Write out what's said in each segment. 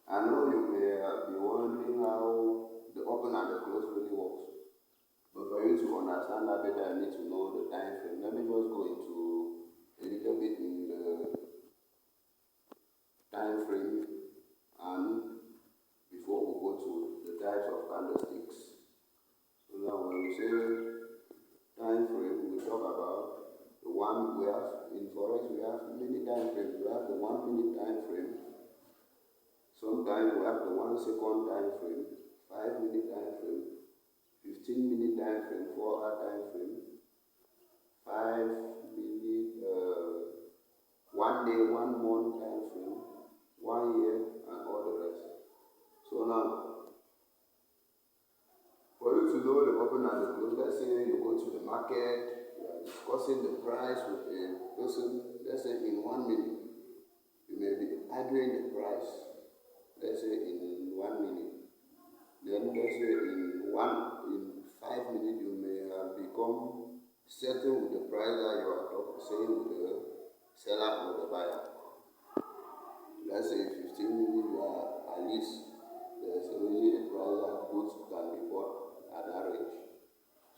I know you may be wondering how the open and the close really works. But for you to understand that better, you need to know the time frame. Let me just go into a little bit in the time frame and before we go to the types of candlesticks. So now when we say time frame, we talk about the one we have in forex. We have many time frames. We have the 1 minute time frame. Sometimes we have the 1 second time frame, 5 minute time frame, 15 minute time frame, 4 hour time frame, 5 minute, 1 day, 1 month time frame, 1 year, and all the rest. So now, for you to know the open and the close, let's say you go to the market, you are discussing the price with a person, let's say in 1 minute, you may be arguing the price, let's say in 1 minute. Then let's say in 5 minutes, you may have become settled with the price that you are saying with the seller or the buyer. Let's say in 15 minutes, you are at least there's already a price that goods can be bought at that range.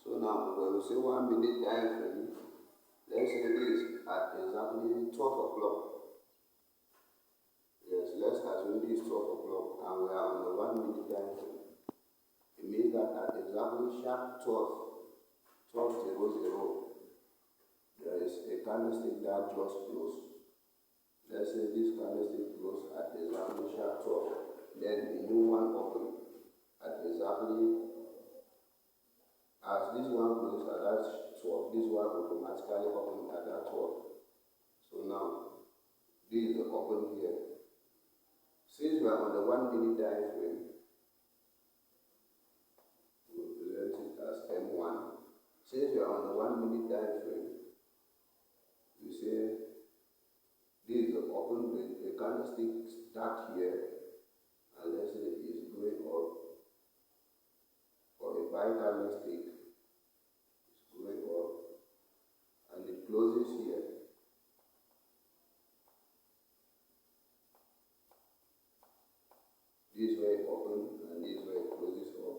So now, when we say 1 minute time frame, let's say this at exactly 12 o'clock. Yes, let's assume this 12 o'clock and we are on the 1 minute time frame. It means that at exactly sharp 12:00, there is a candlestick that just closed. Let's say this candlestick closed at exactly sharp 12. Then a new one opened at exactly as this one closed at that 12, this one automatically opened at that 12. So now, this is the open here. Since we are on the 1 minute time frame, we represent it as M1. Since we are on the 1 minute time frame, we say this is the open, the candlestick start here, and let's say it's going up. For a buy candlestick, it's going up, and it closes here. This way open, and this way closes up.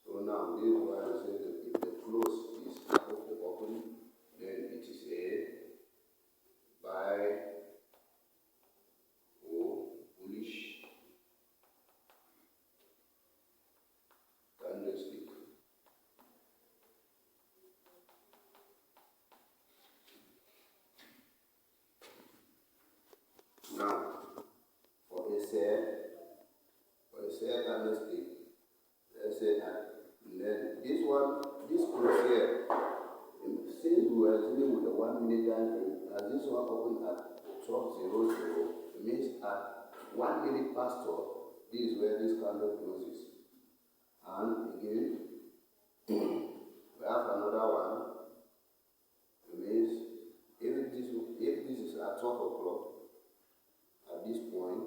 So now this is why we say that if the close is half of the open, then it is a buy or bullish candlestick. Now, for a sell candlestick, let's say then this close here, since we were dealing with the 1 minute time frame, as this one opened at 12:00, it means at 1 minute past 12, this is where this candle closes. And again, we have another one. It means if this is at 12 o'clock, at this point,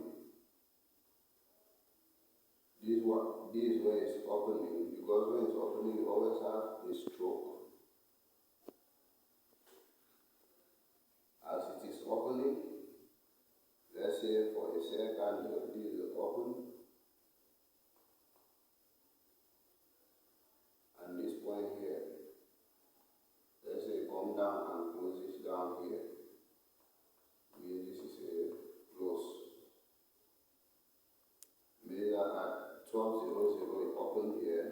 this is where it's opening, because when it's opening, you always have a stroke. As it is opening, let's say for a second, this is open, and this point here, let's say come down and closes down here. Means this is a close. Means that at 12:00 it opened here,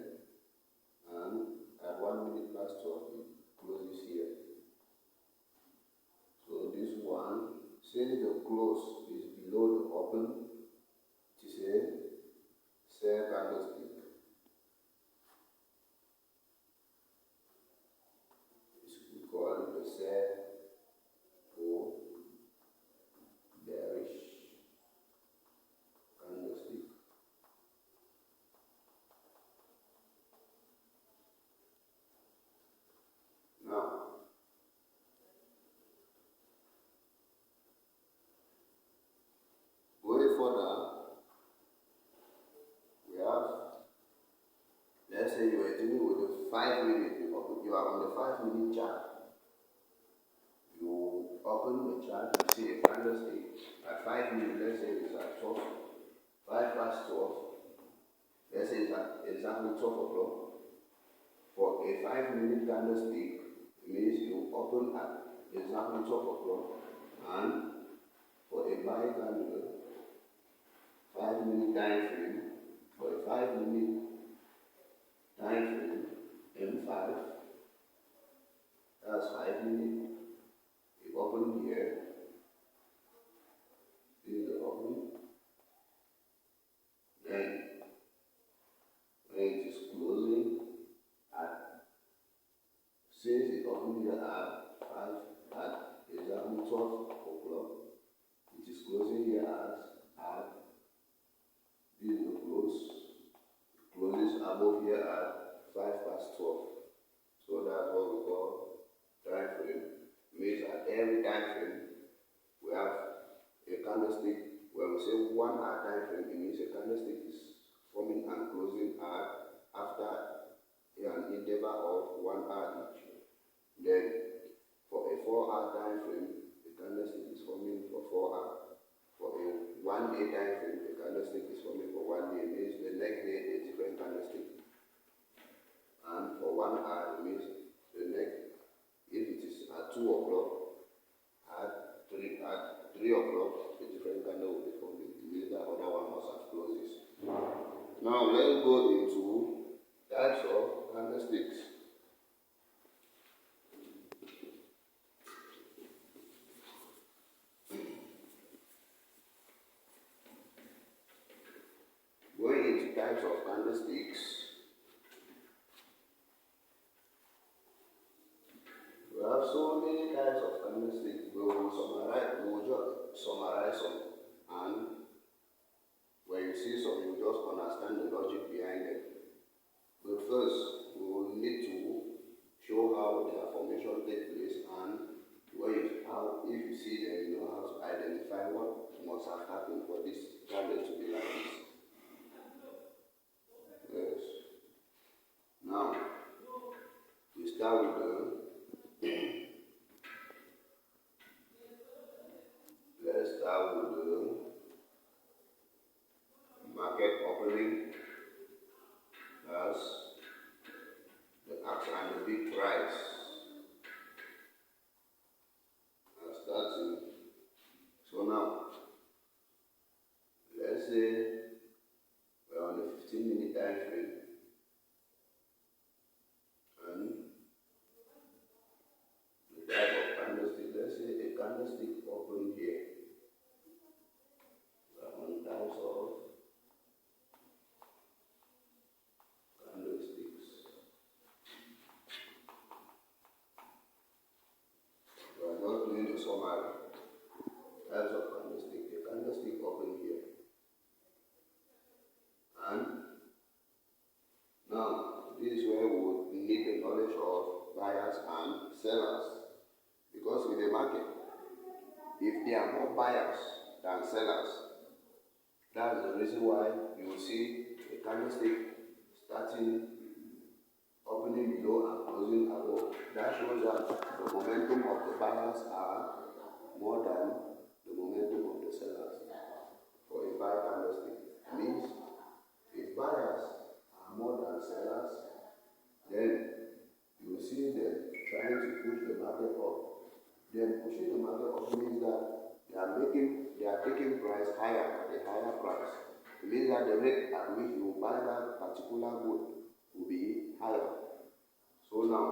and at 1 minute past 12 it closes here. So this one, since the close is below the open, it is a sell candlestick. We call it the sell or bearish candlestick. Now, going further, we have, let's say you are dealing with the 5 minute, you are on the 5 minute chart. You open the chart, you see a candlestick at 5 minutes, let's say it's at 12, 5 past past 12. Let's say example 12 o'clock. For a 5-minute candlestick, it means you open at example 12 o'clock, and for a buy candle, 5-minute time frame, for a 5-minute time frame, M5, that's 5 minutes. You open here, this is the open, then when it is closing at, since it opened here at 12 o'clock, it is closing here at this is the close. It closes above here at 5 past 12. So that's what we call time frame. It means at every time frame we have a candlestick. When we say 1 hour time frame, it means a candlestick is forming and closing after an interval of 1 hour each. Then for a 4-hour time frame, the candlestick is forming for 4 hours. For a 1-day time frame, the candlestick is forming for 1 day. It means the next day a different candlestick. And for 1 hour, it means the next, if it is at 2 o'clock, at 3 o'clock, a different candle will be forming. It means that other one must have closes. Now let's go into types of candlesticks. Going into types of candlesticks, we have so many types of candlesticks. We will just summarize some, and when you see some, you just understand the logic behind them. But first, we will need to show how their formation takes place, and if you see them, you know how to identify what must have happened for this candle to be like this. Yes. Now, we start with let's start with the market opening. That's the axe and the big price. So now, let's say we're on the 15-minute time frame, and the type of candlestick, let's say a candlestick open here. We're on types of candlesticks. We're not doing the summary. Types of candlestick. A candlestick open here. And now, this is where we would need the knowledge of buyers and sellers. Because in the market, if there are more buyers than sellers, that's the reason why you will see a candlestick starting, opening below and closing above. That shows that the momentum of the buyers are more than the momentum of the sellers. For a buy candlestick, it means if buyers are more than sellers, then you will see them trying to push the market up. Then pushing the market up means that they are taking price higher at a higher price. It means that the rate at which you buy that particular good will be higher. So now,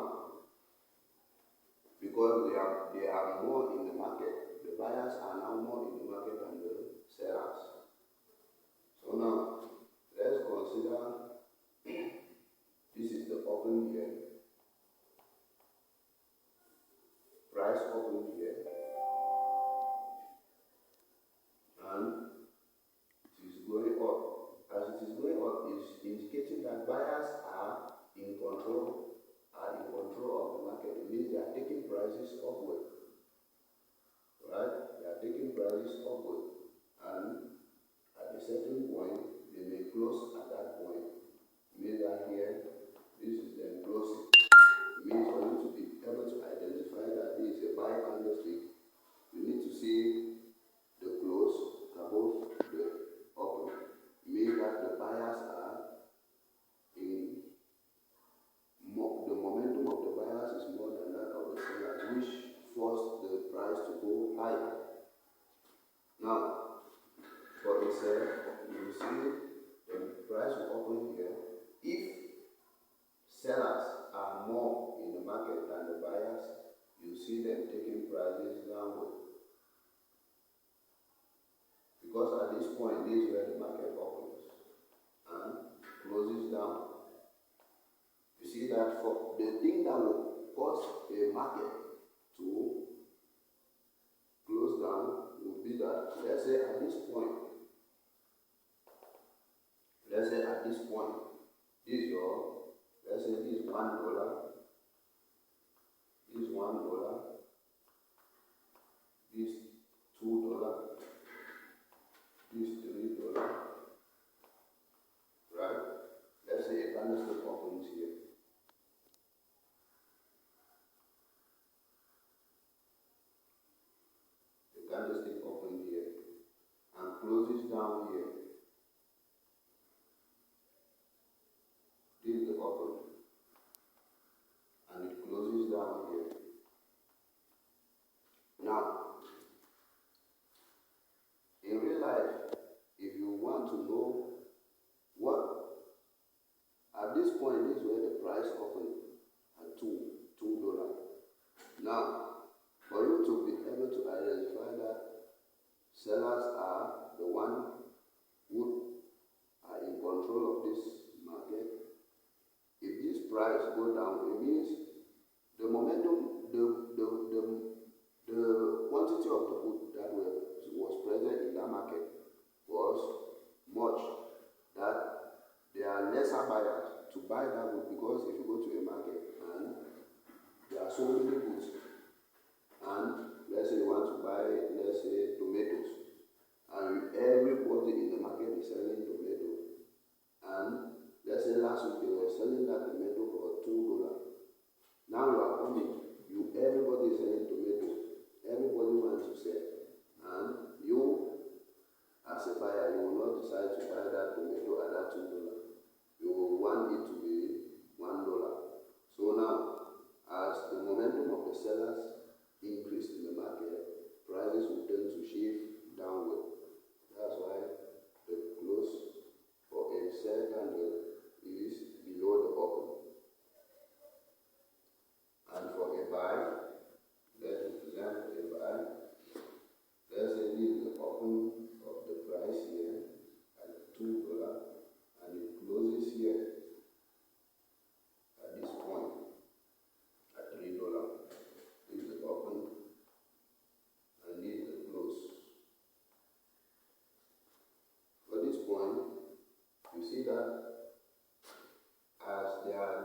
because they are more in the market, the buyers are now more in the market than the sellers. So now, let's consider this is the open here. Price open here. And it is going up. As it is going up, it's indicating that buyers are in control of the market. It means they are taking prices upward. Right? They are taking prices upward. And at a certain point, they may close at that point. It means that here, this is them closing. It means for you to be able to identify that this is a buy candlestick, you need to see the close above the open. It means you see the price will open here. If sellers are more in the market than the buyers, you see them taking prices downward. Because at this point, this is where the market opens and closes down. You see that for the thing that will cause a market to close down would be that, let's say at this point, this is your, let's say this is $1, this is $1, this is $2, this is $3, right? Let's say a candlestick opens here. The candlestick opens here and closes down here. This is the open, and it closes down here. Now, in real life, if you want to know what, at this point, this is where the price opened at $2. Now, for you to be able to identify that sellers are the one who are in control of this market, if this price go down, it means the momentum, the quantity of the good that was present in that market was much, that there are lesser buyers to buy that good, because if you go to a market and there are so many goods, and let's say you want to buy, let's say, tomatoes, and everybody in the market is selling tomato, and let's say last week they were selling that tomato for $2. Now you are coming, everybody is selling tomato, everybody wants to sell, and you, as a buyer, you will not decide to buy that tomato at that $2. You will want it to be $1. So now, as the momentum of the sellers increase in the market, prices will tend to shift downward. That's why the close for a sell candle is below the open. And for a buy, let's represent a buy. Let's say this is the open of the price here at $2, and it closes here at this point at $3. This is the open, and this is the close. For this point, you see that as there are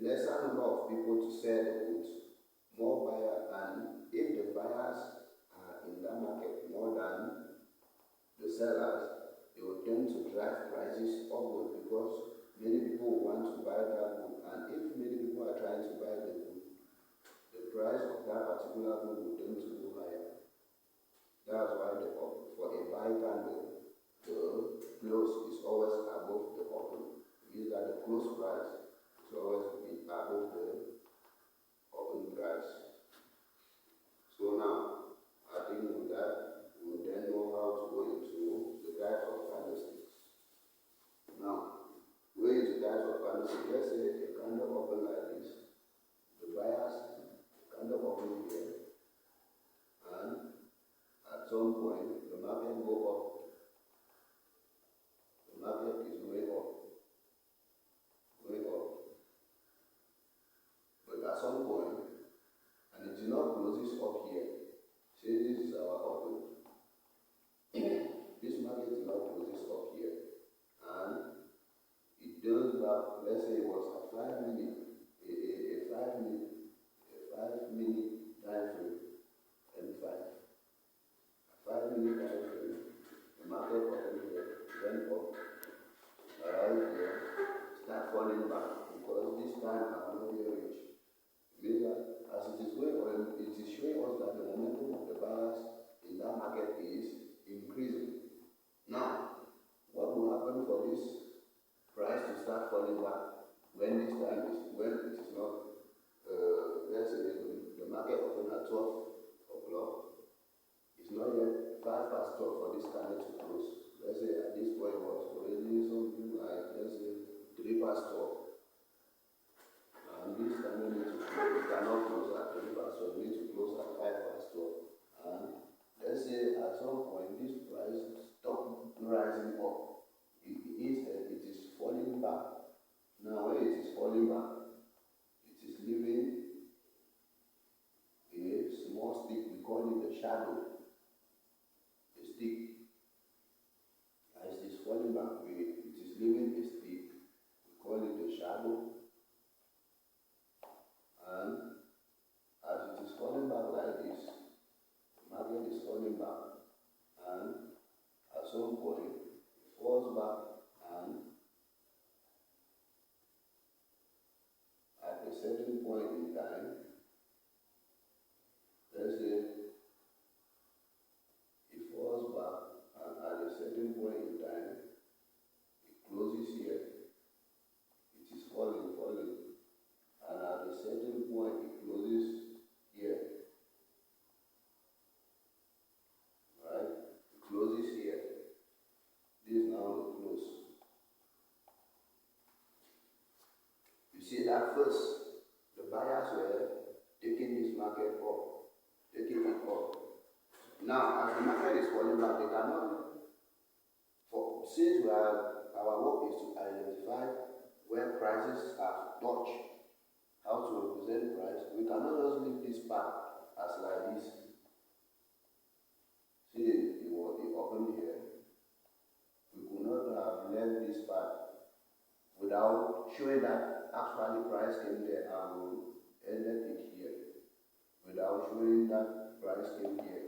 lesser number of people to sell the goods, more buyer, and if the buyers are in that market more than the sellers, they will tend to drive prices upward, because many people want to buy that good, and if many people are trying to buy the good, the price of that particular good will tend to go higher. That's why for a buy candle, the close is always above the open. It means that the close price is always above the open price. So now, I think with that, we will then know how to go into the types of candlesticks. Now, going into types of candlesticks, let's say a candle open like this. The buyers candle open here, and at some point, the market go up. The market is going up. But at some point, and it did not close up here. Say this is our open. This market did not close up here, and it turns back. Let's say it was a 5 minute, a 5 minute time frame, M5. A 5 minute time frame. The market opened here, went up, arrived here, start falling back, because this time I'm not here rich. Means that as it is going on, it is showing us that the momentum of the buyers in that market is increasing. Now, what will happen for this price to start falling back when this time is, when it is not, let's say the market open at 12 o'clock, it's not yet 5 past 12 for this candle to close. falling back, it is leaving a stick. We call it a shadow. And as it is falling back like this, the market is falling back, and at some point it falls back, and at a certain point in time, let's say it falls back, and at a certain point in time, it closes here. It is falling, and at a certain point it closes here. Right? It closes here. This is now the close. You see that first, the buyers were taking this market up, taking it up. Now, as the market is falling back, they cannot, since our work is to identify where prices have touched, how to represent price, we cannot just leave this part as like this. See, it opened here. We could not have left this part without showing that actually price came there and we ended it here. Without showing that price came here.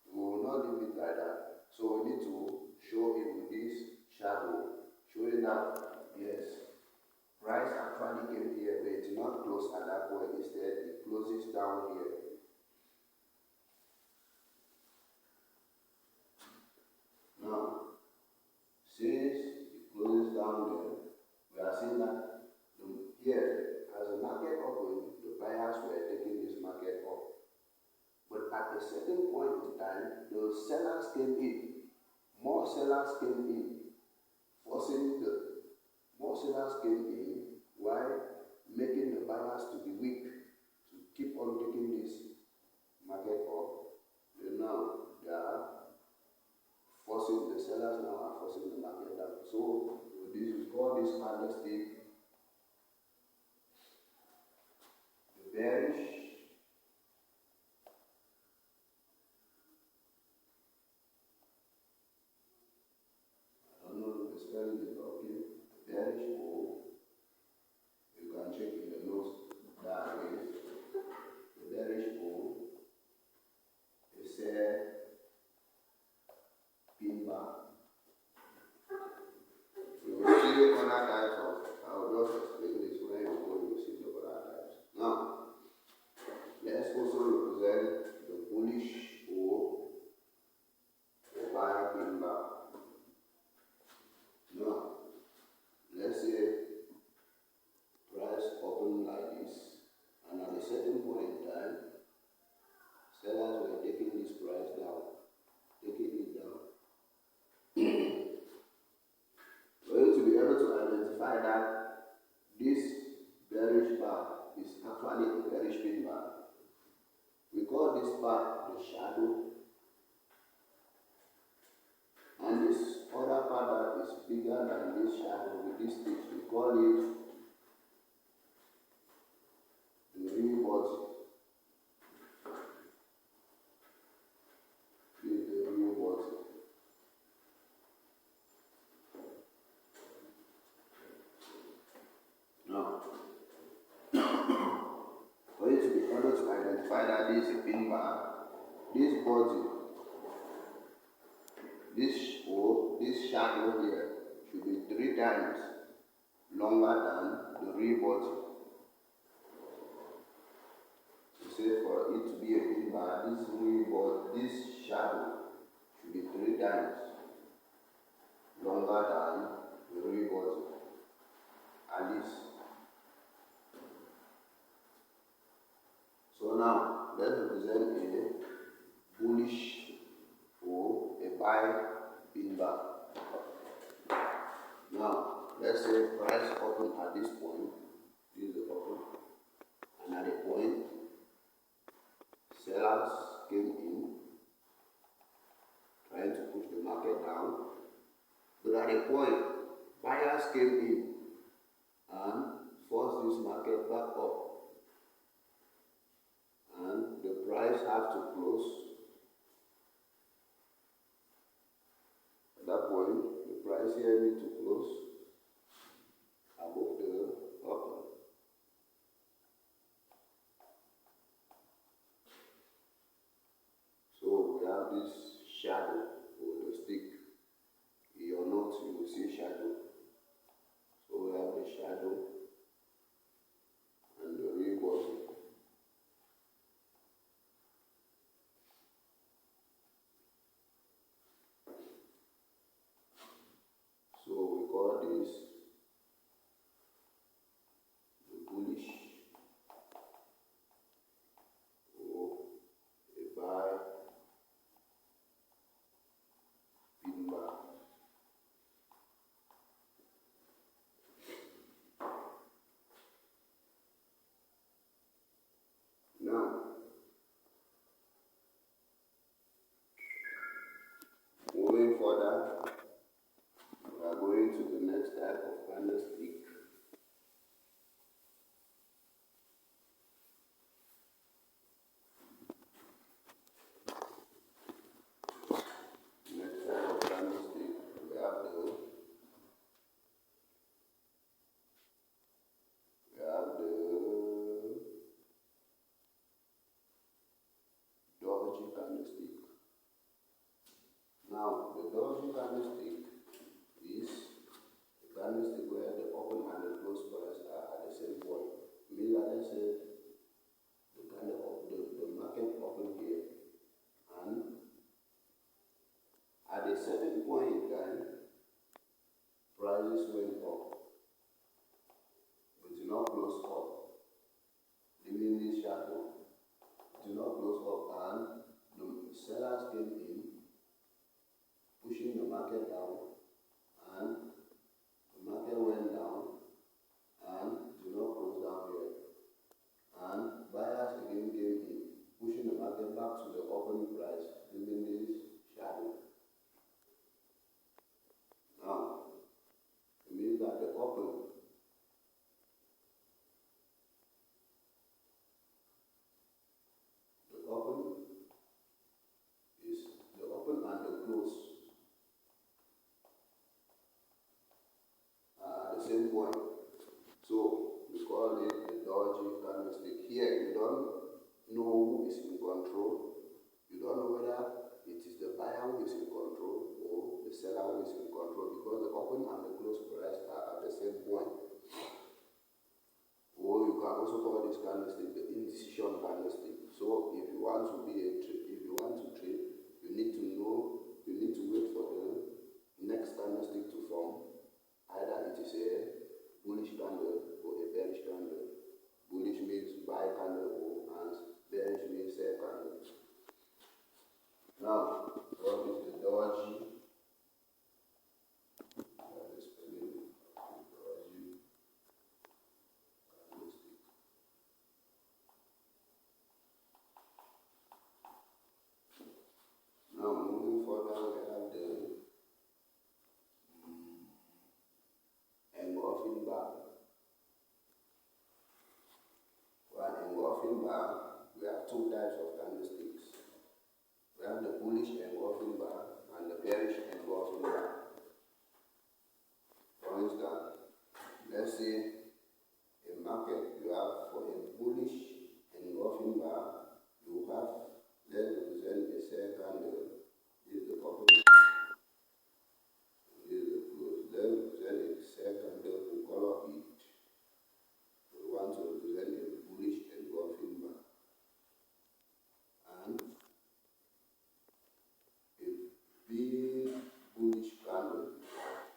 We will not leave it like that. So we need to show it with this shadow, showing that yes, price actually came here, but it did not close at that point. Instead, it closes down here. Now, since it closes down there, we are seeing that here, as the market opened, the buyers were taking this market up. But at a certain point in time, the sellers came in. More sellers came in, more sellers came in, while making the buyers to be weak, to keep on taking this market up. Now they are forcing, the sellers now are forcing the market down. So we call this candlestick the bearish bearish bull. You can check in the notes that way. The bearish bull is a pin bar. You will see other types of, I will just explain this when you go, you will see the other types. Now, let's also represent the bullish bull, the buyer pin bar. Now, let's say price open like this, and at a certain point in time, sellers were taking this price down, taking it down. For you to be able to identify that this bearish bar is actually a bearish pin bar, we call this bar the shadow, and this other part that is bigger than this shadow with this stitch, we call it the real body. This is the real body. Now, for you to be able to identify that this is a pin bar, this body, this shadow here should be 3 times longer than the real body. So say for it to be a pin bar, this real body, this shadow should be 3 times longer than the real body. At least. So now let's represent a bullish or a buy pin bar. Now, let's say price open at this point, this is the open, and at a point, sellers came in, trying to push the market down, but at a point, buyers came in and forced this market back up, and the price have to close. At that point, the price here need to close above the open. So we have this shadow with the stick. In your notes you will see shadow. So we have the shadow and the real bottom. So we call this the bullish or a buy pin bar. Now, moving further, we are going to the next type of candlestick. Next type of candlestick, we have the doji candlestick. Now, the doji candlestick is a candlestick where the open and the close price are at the same point. Means that let's say the market open here, and at a certain point in time, prices went up, but do not close up. Leaving this shadow, do not close up, and the sellers came in, pushing the market down, and the market went down, and do not close down here. And buyers again came in, pushing the market back to the open price, leaving this shadow. Now, it means that the open and the close are at the same point. So we call it the doji candlestick. Here you don't know who is in control. You don't know whether it is the buyer who is in control or the seller who is in control, because the open and the close price are at the same point. Or you can also call this candlestick the indecision candlestick. So if you want to trade, you need to wait for the next candlestick to form. Either it is a bullish candle or a bearish candle. Bullish means buy candle, and bearish means sell candle. Now, what is the doji? Now, moving further, we have the engulfing bar. For an engulfing bar, we have two types of candlesticks. We have the bullish engulfing bar and the bearish engulfing bar. For instance, let's say a market, you have for a bullish engulfing bar, you have, let's represent a sell candle. This is the open, this is the close. Let's represent a sell candle to color it. We want to represent a bullish engulfing bar. And a big bullish candle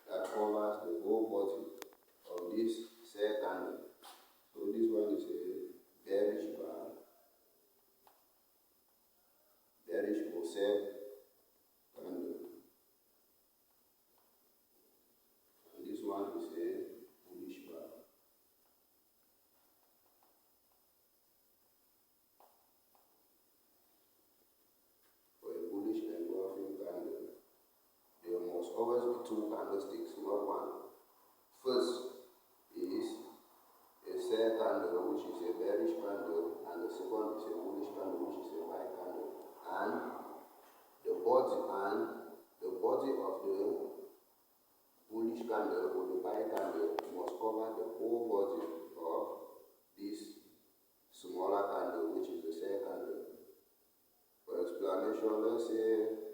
that covers the whole body of this sell candle. So this one is a bearish bar, bearish or sell candle. And this one is a bullish bar. For a bullish engulfing candle, there must always be two candlesticks, not one. First is a sell candle, which is a bearish candle, and the second is a bullish candle, which is a buy candle. And the body of cover the whole body of this smaller candle, which is the same candle. For explanation, let's say